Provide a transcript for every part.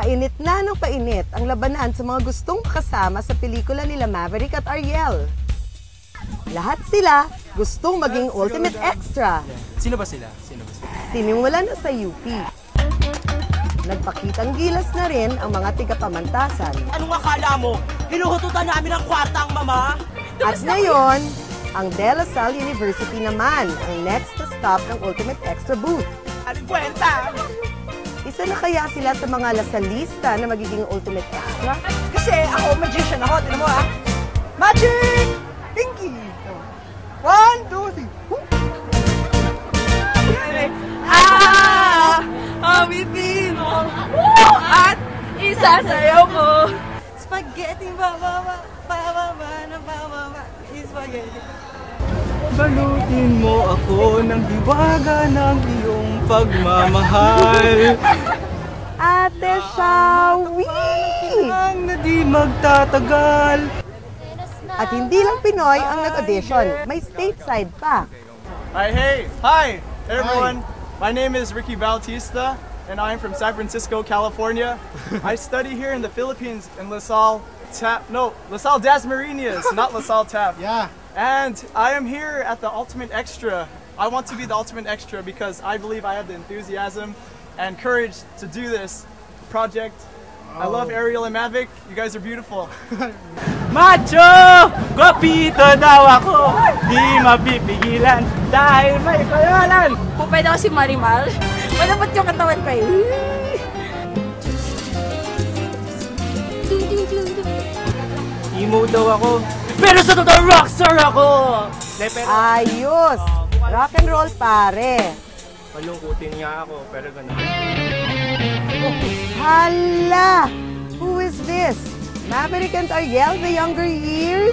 Painit na ng painit ang labanan sa mga gustong kasama sa pelikula nila Maverick at Ariel. Lahat sila gustong maging ultimate extra. Sino ba sila? Sinimula na sa UP. Nagpakitang gilas na rin ang mga tigapamantasan. Anong akala mo? Hinuhututan namin ang kwartang, mama? At ngayon, ang De La Salle University naman ang next to stop ng Ultimate Extra booth. Anong kwenta? Isa na kaya sila sa mga lasalista na magiging Ultimate Extra? Kasi ako, magician ako. Tinan mo ah. Magic! Pinky! 1, 2, 3. Awitin mo at isasayaw ko. Spaghetti bababa, spaghetti. Balutin mo ako ng hiwaga ng iyong pagmamahal. Ate Shawi! Ang na di magtatagal. At hindi lang Pinoy ang nag-audition, may stateside pa. Hi everyone. My name is Ricky Bautista, and I'm from San Francisco, California. I study here in the Philippines in LaSalle Dasmariñas, not LaSalle Taft. Yeah. And I am here at the Ultimate Extra. I want to be the Ultimate Extra because I believe I have the enthusiasm and courage to do this project. I love Ariel and Maverick. You guys are beautiful. Macho! Guwapito daw ako! Di mapipigilan dahil may kayalan! Kung pwede ako si Marimal, malapot yung katawan ko eh. Emo daw ako, pero sa totoo rockstar ako! Ayos! Rock and roll pare! Malungkutin nga ako, pero ganun. Hala! Who is this? Maverick and Ariel, the younger years?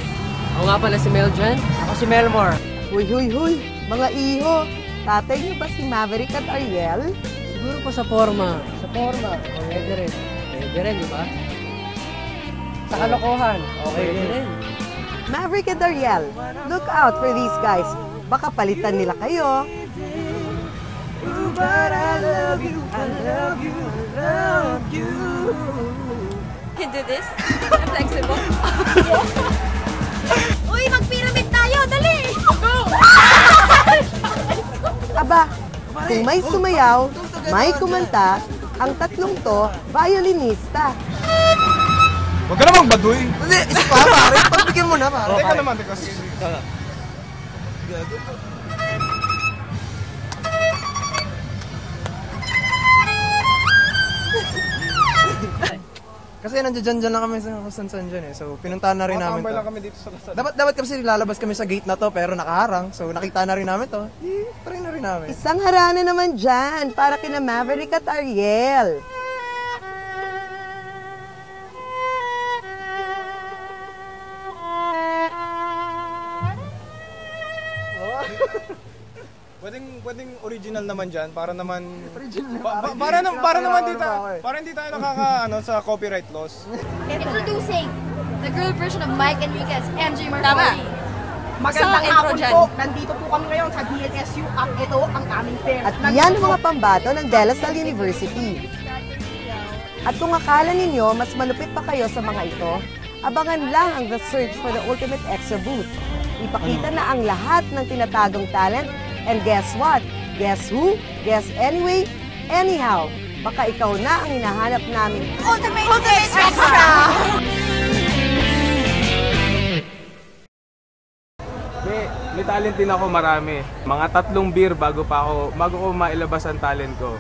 Ako nga pala si Meljan. Ako si Melmore. Huy! Mga iho! Tatay niyo ba si Maverick at Ariel? Siguro po sa forma. Sa forma? Pwede rin. Pwede rin, di ba? Sa kalokohan? Okay rin. Maverick and Ariel, look out for these guys. Baka palitan nila kayo. But I love you, I love you, I love you. Can do this? I'm flexible. Uy, mag-pyramid tayo! Dali! Go! Aba, kung may sumayaw, may kumanta, ang tatlong to, violinista. Huwag ka namang baduy. Hindi, isa pa pare. Pagbigyan mo na pare. Teka naman, teka. Kasi nandiyan lang kami sa San dyan eh. So pinuntahan na rin namin to. lang kami dito sa Lazada. Dapat kasi lalabas kami sa gate na to pero nakaharang. So nakita na rin namin to. Try na rin namin. Isang harana naman dyan para kina Maverick at Ariel. Pwedeng original naman dyan para naman para naman hindi tayo nakaka sa copyright laws. Introducing the girl version of Mike Enriquez, MJ Tama. Marconi. Magandang intro hapon dyan. po. Nandito po kami ngayon sa DLSU at ito ang aming fair. At yan ang mga pambato ng De La Salle University. At kung akala ninyo mas malupit pa kayo sa mga ito, abangan lang ang The Search for the Ultimate Extra booth. Ipakita na ang lahat ng tinatagong talent. And guess what? Guess who? Guess anyway? Anyhow, baka ikaw na ang hinahanap namin. Ultimate Extra! May talent din ako marami. Mga 3 beer bago ko mailabas ang talent ko.